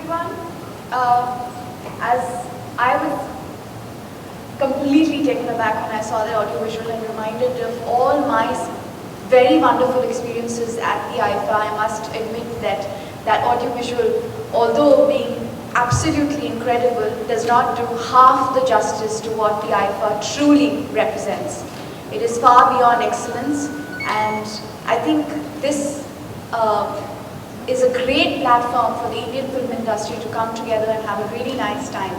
everyone. As I was completely taken aback when I saw the audiovisual and reminded of all my very wonderful experiences at the IIFA, I must admit that that audiovisual, although being absolutely incredible, does not do half the justice to what the IIFA truly represents. It is far beyond excellence, and I think this is a great platform for the Indian film industry to come together and have a really nice time.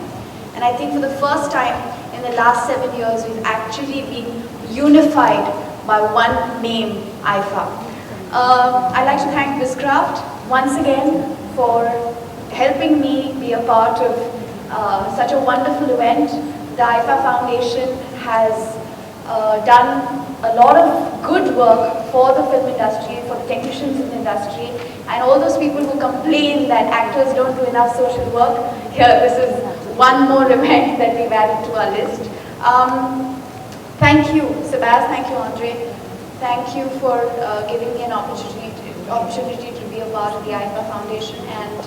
And I think for the first time in the last 7 years, we've actually been unified by one name, IIFA. I'd like to thank Wizcraft once again for helping me be a part of such a wonderful event. The IIFA Foundation has done a lot of good work for the film industry, for the technicians in the industry, and all those people who complain that actors don't do enough social work. Here, this is one more event that we've added to our list. Thank you, Sebas, thank you, Andre. Thank you for giving me an opportunity to be a part of the IIFA Foundation, and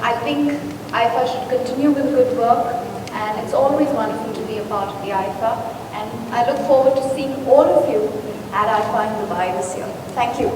I think IIFA should continue with good work, and it's always wonderful to be a part of the IIFA, and I look forward to seeing all of you at IIFA in Dubai this year. Thank you.